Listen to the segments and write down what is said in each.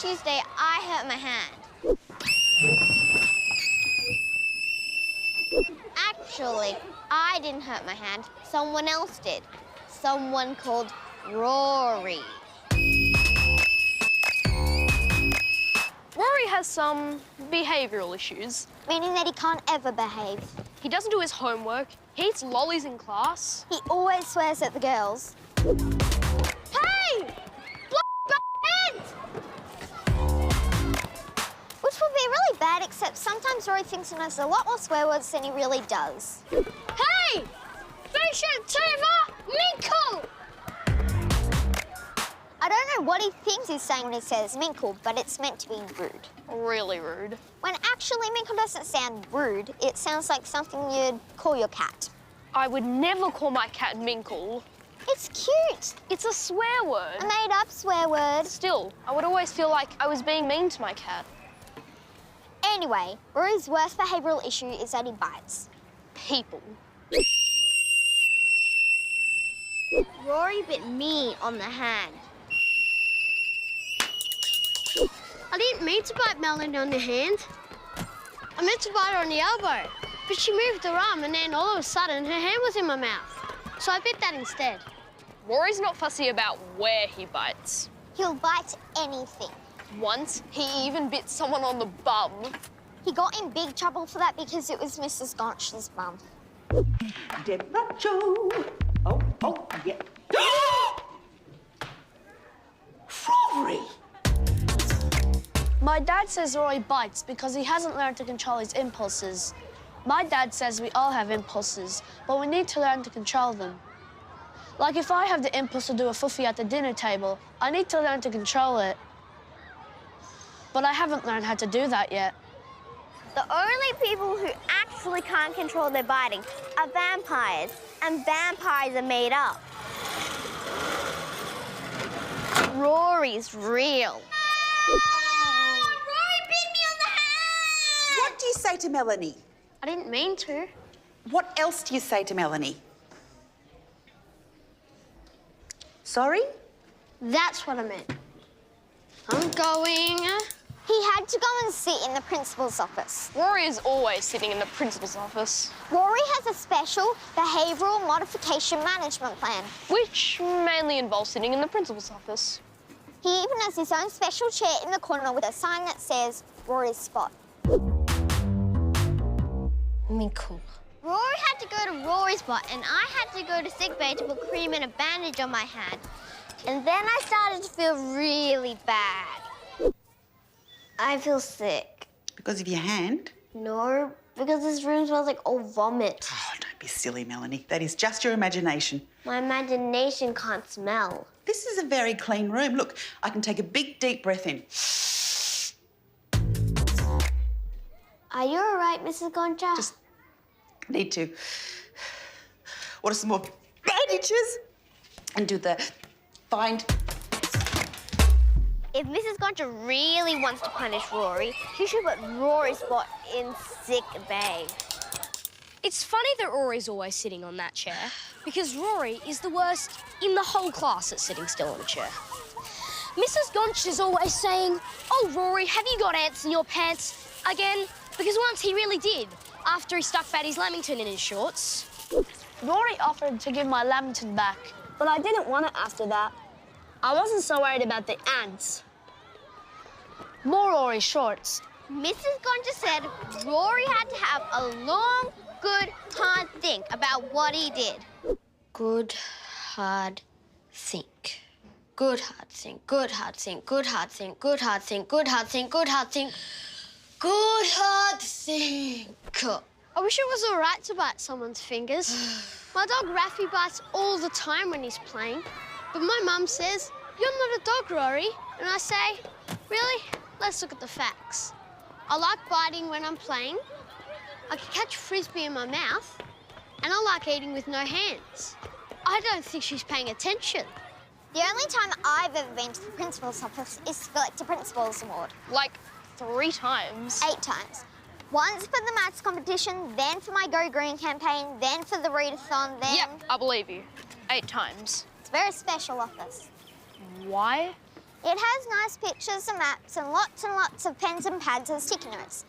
Tuesday, I hurt my hand. Actually, I didn't hurt my hand. Someone else did. Someone called Rory. Rory has some behavioural issues. Meaning that he can't ever behave. He doesn't do his homework. He eats lollies in class. He always swears at the girls. Hey! Which would be really bad, except sometimes Rory thinks he knows a lot more swear words than he really does. Hey! Patient Tova Minkle! I don't know what he thinks he's saying when he says Minkle, but it's meant to be rude. Really rude. When actually Minkle doesn't sound rude, it sounds like something you'd call your cat. I would never call my cat Minkle. It's cute. It's a swear word. A made-up swear word. Still, I would always feel like I was being mean to my cat. Anyway, Rory's worst behavioural issue is that he bites. People. Rory bit me on the hand. I didn't mean to bite Melanie on the hand. I meant to bite her on the elbow. But she moved her arm and then all of a sudden her hand was in my mouth. So I bit that instead. Rory's not fussy about where he bites. He'll bite anything. Once, he even bit someone on the bum. He got in big trouble for that because it was Mrs. Gonch's bum. Debracho. Oh, yeah. Rory! My dad says Rory bites because he hasn't learned to control his impulses. My dad says we all have impulses, but we need to learn to control them. Like if I have the impulse to do a fuffy at the dinner table, I need to learn to control it. But I haven't learned how to do that yet. The only people who actually can't control their biting are vampires, and vampires are made up. Rory's real. Rory bit me on the hand! What do you say to Melanie? I didn't mean to. What else do you say to Melanie? Sorry? That's what I meant. I'm going. He had to go and sit in the principal's office. Rory is always sitting in the principal's office. Rory has a special behavioural modification management plan. Which mainly involves sitting in the principal's office. He even has his own special chair in the corner with a sign that says Rory's spot. Minkle. Rory had to go to Rory's spot and I had to go to sickbay to put cream and a bandage on my hand. And then I started to feel really bad. I feel sick. Because of your hand? No, because this room smells like old vomit. Oh, don't be silly, Melanie. That is just your imagination. My imagination can't smell. This is a very clean room. Look, I can take a big, deep breath in. Are you all right, Mrs. Goncha? Just need to order some more bandages and do the find. If Mrs. Goncha really wants to punish Rory, she should put Rory's spot in sick bay. It's funny that Rory's always sitting on that chair, because Rory is the worst in the whole class at sitting still on a chair. Mrs. Gonch is always saying, "Oh, Rory, have you got ants in your pants again?" Because once he really did, after he stuck Batty's Lamington in his shorts. Rory offered to give my Lamington back, but I didn't want it after that. I wasn't so worried about the ants. More Rory's shorts. Mrs. Goncha said Rory had to have a long, good, hard think about what he did. Good, hard think. Good, hard think. Good, hard think. Good, hard think. Good, hard think. Good, hard think. Good, hard think. Good, hard think. I wish it was all right to bite someone's fingers. My dog Raffy bites all the time when he's playing. But my mum says, "You're not a dog, Rory." And I say, "Really? Let's look at the facts. I like biting when I'm playing. I can catch a frisbee in my mouth. And I like eating with no hands." I don't think she's paying attention. The only time I've ever been to the principal's office is to collect a principal's award. Like 3 times. 8 times. Once for the maths competition, then for my Go Green campaign, then for the readathon, then... Yep, I believe you. 8 times. It's a very special office. Why? It has nice pictures and maps and lots of pens and pads and sticky notes.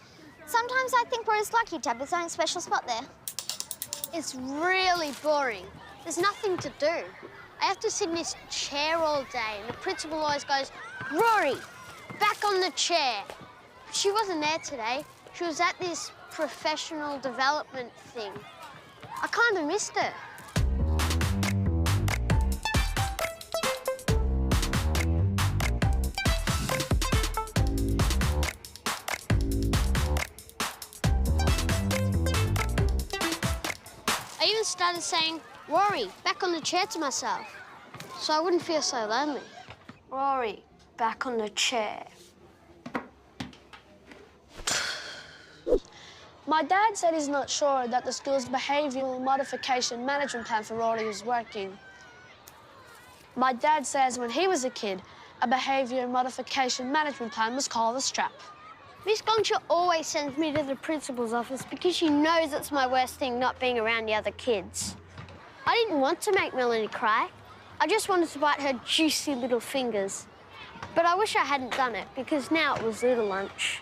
Sometimes I think Rory's lucky to have his own special spot there. It's really boring. There's nothing to do. I have to sit in this chair all day, and the principal always goes, "Rory, back on the chair." She wasn't there today. She was at this professional development thing. I kind of missed her. I even started saying, "Rory, back on the chair" to myself, so I wouldn't feel so lonely. Rory, back on the chair. My dad said he's not sure that the school's behavioural modification management plan for Rory is working. My dad says when he was a kid, a behaviour modification management plan was called a strap. Miss Gonsha always sends me to the principal's office because she knows it's my worst thing not being around the other kids. I didn't want to make Melanie cry. I just wanted to bite her juicy little fingers. But I wish I hadn't done it because now it was little lunch.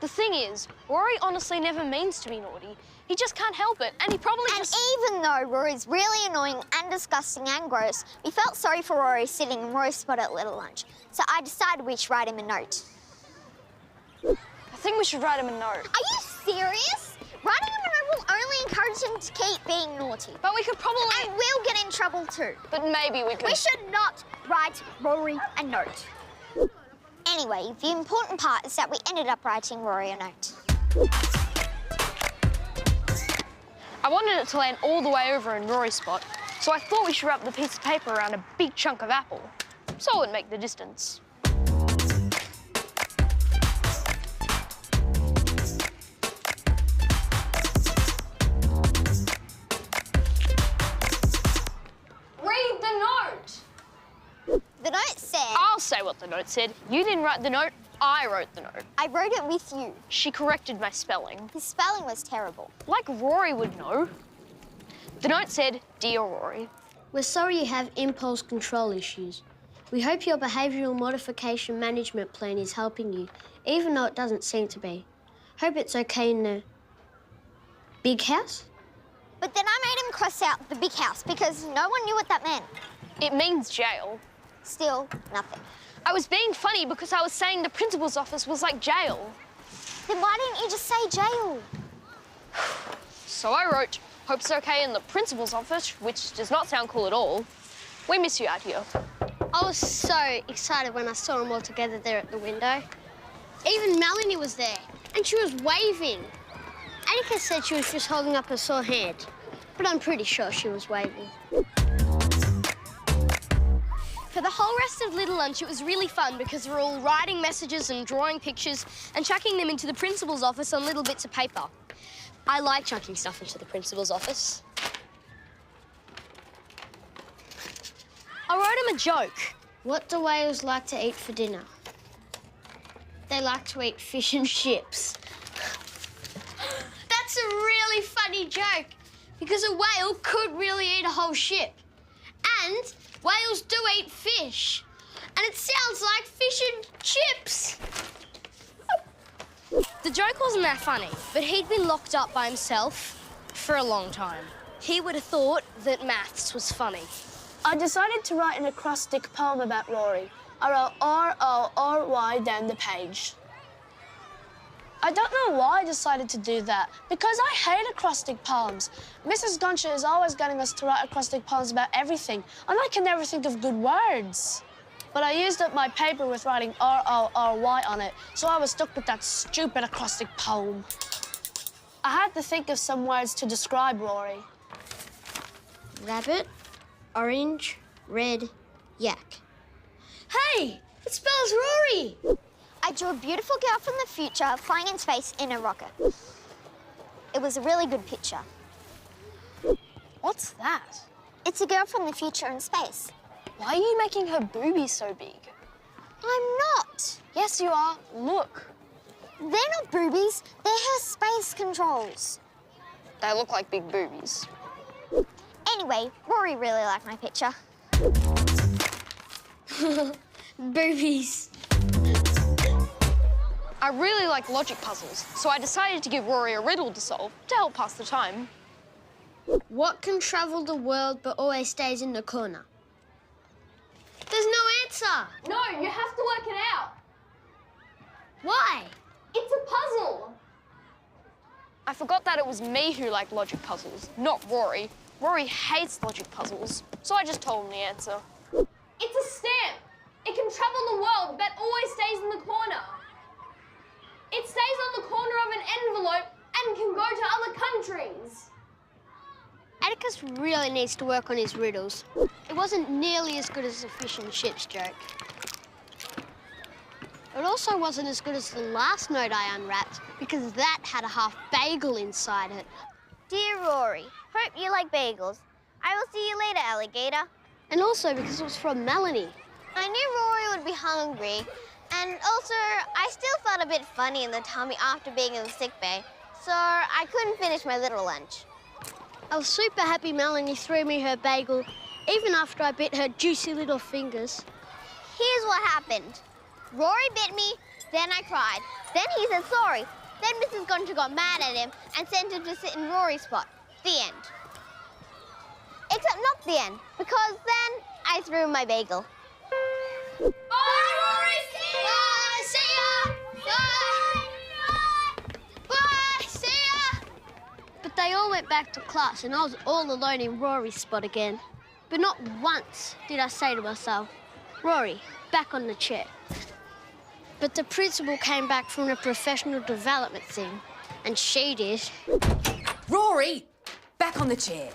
The thing is, Rory honestly never means to be naughty. He just can't help it, and he probably And even though Rory's really annoying and disgusting and gross, we felt sorry for Rory sitting in Rory's spot at Little Lunch. So I decided we should write him a note. I think we should write him a note. Are you serious? Writing him a note will only encourage him to keep being naughty. But we could probably... And we'll get in trouble too. But maybe we could... We should not write Rory a note. Anyway, the important part is that we ended up writing Rory a note. I wanted it to land all the way over in Rory's spot, so I thought we should wrap the piece of paper around a big chunk of apple, so it would make the distance. Read the note! The note said... I'll say what the note said. You didn't write the note, I wrote the note. I wrote it with you. She corrected my spelling. His spelling was terrible. Like Rory would know. The note said, "Dear Rory, We're sorry you have impulse control issues. We hope your behavioural modification management plan is helping you, even though it doesn't seem to be. Hope it's okay in the big house." But then I made him cross out the big house because no one knew what that meant. it means jail." Still, nothing. I was being funny because I was saying the principal's office was like jail. Then why didn't you just say jail? So I wrote, "Hope it's okay in the principal's office," which does not sound cool at all. We miss you out here. I was so excited when I saw them all together there at the window. Even Melanie was there, and she was waving. Annika said she was just holding up a sore hand, but I'm pretty sure she was waving. For the whole rest of Little Lunch, it was really fun because we were all writing messages and drawing pictures and chucking them into the principal's office on little bits of paper. I like chucking stuff into the principal's office. I wrote him a joke. What do whales like to eat for dinner? They like to eat fish and chips. That's a really funny joke because a whale could really eat a whole ship. And whales do eat fish. And it sounds like fish and chips. The joke wasn't that funny, but he'd been locked up by himself for a long time. He would have thought that maths was funny. I decided to write an acrostic poem about Rory. I wrote R-O-R-Y down the page. I don't know why I decided to do that, because I hate acrostic poems. Mrs. Gonsha is always getting us to write acrostic poems about everything, and I can never think of good words. But I used up my paper with writing R-O-R-Y on it, so I was stuck with that stupid acrostic poem. I had to think of some words to describe Rory. Rabbit, orange, red, yak. Hey, it spells Rory! I drew a beautiful girl from the future flying in space in a rocket. It was a really good picture. What's that? It's a girl from the future in space. Why are you making her boobies so big? I'm not. Yes, you are. Look. They're not boobies, they're her space controls. They look like big boobies. Anyway, Rory really liked my picture. Boobies. I really like logic puzzles, so I decided to give Rory a riddle to solve to help pass the time. What can travel the world but always stays in the corner? There's no answer. No, you have to work it out. Why? It's a puzzle. I forgot that it was me who liked logic puzzles, not Rory. Rory hates logic puzzles, so I just told him the answer. It's a stamp. It can travel the world, but always stays in the corner. It stays on the corner of an envelope and can go to other countries. Atticus really needs to work on his riddles. It wasn't nearly as good as the fish and chips joke. It also wasn't as good as the last note I unwrapped because that had a half bagel inside it. Dear Rory, hope you like bagels. I will see you later, alligator. And also because it was from Melanie. I knew Rory would be hungry, and also I still felt a bit funny in the tummy after being in the sick bay, so I couldn't finish my little lunch. I was super happy Melanie threw me her bagel, even after I bit her juicy little fingers. Here's what happened. Rory bit me, then I cried. Then he said sorry. Then Mrs. Gunter got mad at him and sent him to sit in Rory's spot. The end. Except not the end, because then I threw my bagel. Bye, Rory! Bye, see ya! Bye! Bye, see ya! But they all went back to class and I was all alone in Rory's spot again. But not once did I say to myself, Rory, back on the chair. But the principal came back from a professional development thing, and she did. Rory, back on the chair.